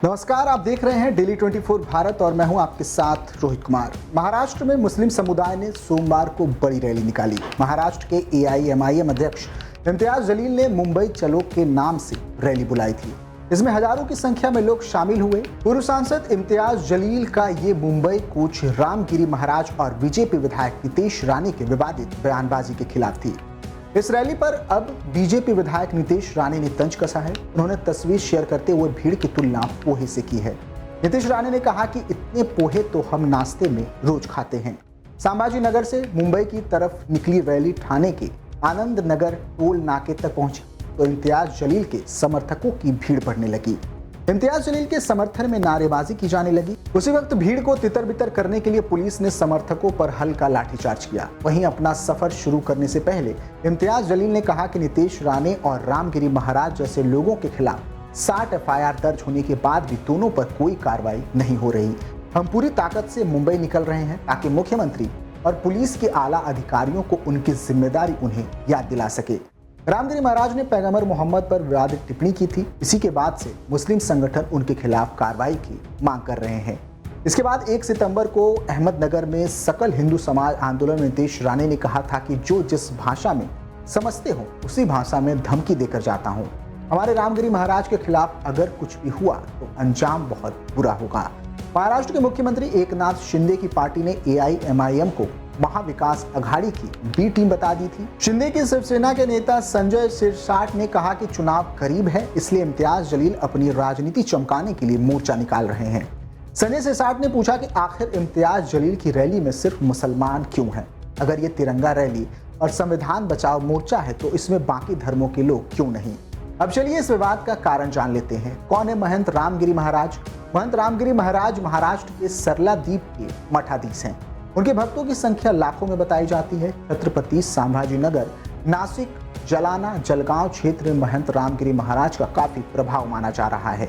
नमस्कार, आप देख रहे हैं डेली 24 भारत और मैं हूं आपके साथ रोहित कुमार। महाराष्ट्र में मुस्लिम समुदाय ने सोमवार को बड़ी रैली निकाली। महाराष्ट्र के AIMIM अध्यक्ष इम्तियाज जलील ने मुंबई चलो के नाम से रैली बुलाई थी। इसमें हजारों की संख्या में लोग शामिल हुए। पूर्व सांसद इम्तियाज जलील का ये मुंबई कोच रामगिरी महाराज और बीजेपी विधायक नितेश राणे के विवादित बयानबाजी के खिलाफ थी। इस रैली पर अब बीजेपी विधायक नितेश राणे ने तंज कसा है। उन्होंने तस्वीर शेयर करते हुए भीड़ की तुलना पोहे से की है। नितेश राणे ने कहा कि इतने पोहे तो हम नाश्ते में रोज खाते हैं। संभाजी नगर से मुंबई की तरफ निकली रैली ठाणे के आनंद नगर टोल नाके तक पहुंची तो इम्तियाज जलील के समर्थकों की भीड़ बढ़ने लगी। इम्तियाज जलील के समर्थन में नारेबाजी की जाने लगी। उसी वक्त भीड़ को तितर बितर करने के लिए पुलिस ने समर्थकों पर हल्का लाठीचार्ज किया। वहीं अपना सफर शुरू करने से पहले इम्तियाज जलील ने कहा कि नितेश राणे और रामगिरी महाराज जैसे लोगों के खिलाफ 60 FIR दर्ज होने के बाद भी दोनों पर कोई कार्रवाई नहीं हो रही। हम पूरी ताकत से मुंबई निकल रहे हैं ताकि मुख्यमंत्री और पुलिस के आला अधिकारियों को उनकी जिम्मेदारी उन्हें याद दिला सके। रामगिरी महाराज ने पैगंबर मोहम्मद पर विवादित टिप्पणी की थी। इसी के बाद से मुस्लिम संगठन उनके खिलाफ कार्रवाई की मांग कर रहे हैं। इसके बाद 1 सितंबर को अहमदनगर में सकल हिंदू समाज आंदोलन में नितेश राणे ने कहा था कि जो जिस भाषा में समझते हो उसी भाषा में धमकी देकर जाता हूँ। हमारे रामगिरी महाराज के खिलाफ अगर कुछ भी हुआ तो अंजाम बहुत बुरा होगा। महाराष्ट्र के मुख्यमंत्री एकनाथ शिंदे की पार्टी ने AIMIM को महाविकास अघाड़ी की B टीम बता दी थी। शिंदे की शिवसेना के नेता संजय सिरसाट ने कहा कि चुनाव करीब है, इसलिए इम्तियाज जलील अपनी राजनीति चमकाने के लिए मोर्चा निकाल रहे हैं। संजय सिरसाट ने पूछा कि आखिर इम्तियाज जलील की रैली में सिर्फ मुसलमान क्यों हैं? अगर ये तिरंगा रैली और संविधान बचाओ मोर्चा है तो इसमें बाकी धर्मों के लोग क्यों नहीं? अब चलिए इस विवाद का कारण जान लेते हैं। कौन है महंत रामगिरी महाराज? महंत रामगिरी महाराज महाराष्ट्र के सरला द्वीप के मठाधीश हैं। उनके भक्तों की संख्या लाखों में बताई जाती है। छत्रपति संभाजी नगर, नासिक, जलाना, जलगांव क्षेत्र में महंत रामगिरी महाराज का काफी प्रभाव माना जा रहा है।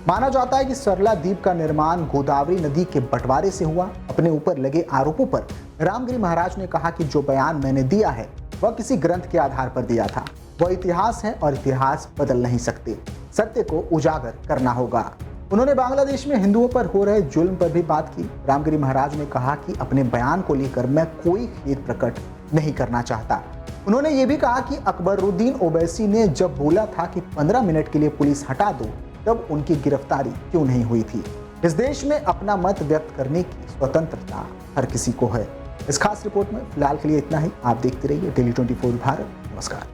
माना जाता है कि सरला द्वीप का निर्माण गोदावरी नदी के बंटवारे से हुआ। अपने ऊपर लगे आरोपों पर रामगिरी महाराज ने कहा कि जो बयान मैंने दिया है वह किसी ग्रंथ के आधार पर दिया था। वह इतिहास है और इतिहास बदल नहीं सकते। सत्य को उजागर करना होगा। उन्होंने बांग्लादेश में हिंदुओं पर हो रहे जुल्म पर भी बात की। रामगिरी महाराज ने कहा कि अपने बयान को लेकर मैं कोई खेद प्रकट नहीं करना चाहता। उन्होंने ये भी कहा कि अकबरुद्दीन ओवैसी ने जब बोला था कि 15 मिनट के लिए पुलिस हटा दो तब उनकी गिरफ्तारी क्यों नहीं हुई थी। इस देश में अपना मत व्यक्त करने की स्वतंत्रता हर किसी को है। इस खास रिपोर्ट में फिलहाल के लिए इतना ही। आप देखते रहिए डेली 24 भारत। नमस्कार।